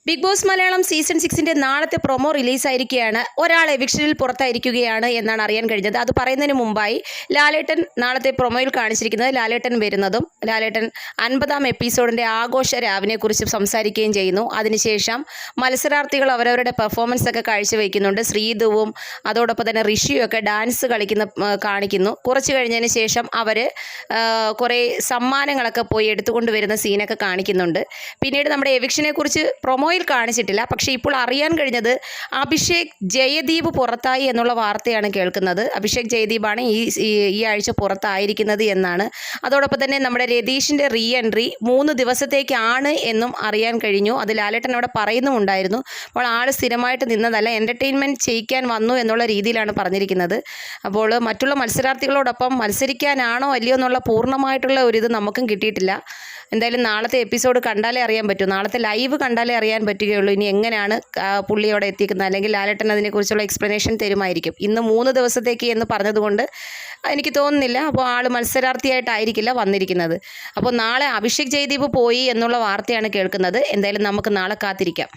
Big boss Malayalam season 6ന്റെ നാളത്തെ promo റിലീസായിരിക്കുകയാണ്. ഒരാൾ എവിക്ഷനിൽ പുറത്തായിരിക്കുകയാണ് എന്നാണ് അറിയാൻ കഴിഞ്ഞത്. അത് പറയുന്നതിന് മുമ്പായി ലാലേട്ടൻ നാളത്തെ പ്രൊമോയിൽ കാണിച്ചിരിക്കുന്നത് ലാലേട്ടൻ വരുന്നതും ലാലേട്ടൻ 50ാം എപ്പിസോഡിൻ്റെ ആഘോഷ രാവിനെക്കുറിച്ച് സംസാരിക്കുകയും ചെയ്യുന്നു. അതിനുശേഷം മത്സരാർത്ഥികൾ അവരവരുടെ പെർഫോമൻസ് ഒക്കെ കാഴ്ചവെക്കുന്നുണ്ട്. ശ്രീധുവും അതോടൊപ്പം തന്നെ ഋഷിയും ഒക്കെ ഡാൻസ് കാണിക്കുന്നു. കുറച്ച് കഴിഞ്ഞതിന് ശേഷം അവർ കുറേ സമ്മാനങ്ങളൊക്കെ പോയി എടുത്തുകൊണ്ട് വരുന്ന സീനൊക്കെ കാണിക്കുന്നുണ്ട്. പിന്നീട് നമ്മുടെ എവിക്ഷനെ കുറിച്ച് പ്രൊമോയിൽ കാണിച്ചിട്ടില്ല. പക്ഷേ ഇപ്പോൾ അറിയാൻ കഴിഞ്ഞത് അഭിഷേക് ജയദീപ് പുറത്തായി എന്നുള്ള വാർത്തയാണ് കേൾക്കുന്നത്. അഭിഷേക് ജയദീപാണ് ഈ ആഴ്ച പുറത്തായിരിക്കുന്നത് എന്നാണ്. അതോടൊപ്പം തന്നെ നമ്മുടെ രതീഷിൻ്റെ റീ എൻട്രി 3 ദിവസത്തേക്കാണ് എന്നും അറിയാൻ കഴിഞ്ഞു. അത് ലാലേട്ടൻ അവിടെ പറയുന്നുമുണ്ടായിരുന്നു. അപ്പോൾ ആൾ സ്ഥിരമായിട്ട് നിന്നതല്ല, എൻ്റർടൈൻമെൻറ്റ് ചെയ്യിക്കാൻ വന്നു എന്നുള്ള രീതിയിലാണ് പറഞ്ഞിരിക്കുന്നത്. അപ്പോൾ മറ്റുള്ള മത്സരാർത്ഥികളോടൊപ്പം മത്സരിക്കാനാണോ അല്ലയോ എന്നുള്ള പൂർണ്ണമായിട്ടുള്ള ഒരിത് നമുക്കും കിട്ടിയിട്ടില്ല. എന്തായാലും നാളത്തെ എപ്പിസോഡ് കണ്ടാലേ അറിയാൻ പറ്റൂ. നാളത്തെ ലൈവ് കണ്ടാലേ അറിയാൻ പറ്റുകയുള്ളൂ ഇനി എങ്ങനെയാണ് പുള്ളി അവിടെ എത്തിക്കുന്നത്. അല്ലെങ്കിൽ ലാലേട്ടൻ അതിനെക്കുറിച്ചുള്ള എക്സ്പ്ലനേഷൻ തരുമായിരിക്കും. ഇന്ന് 3 ദിവസത്തേക്ക് എന്ന് പറഞ്ഞതുകൊണ്ട് എനിക്ക് തോന്നുന്നില്ല അപ്പോൾ ആൾ മത്സരാർത്ഥിയായിട്ടായിരിക്കില്ല വന്നിരിക്കുന്നത്. അപ്പോൾ നാളെ അഭിഷേക് ജയദീപ് പോയി എന്നുള്ള വാർത്തയാണ് കേൾക്കുന്നത്. എന്തായാലും നമുക്ക് നാളെ കാത്തിരിക്കാം.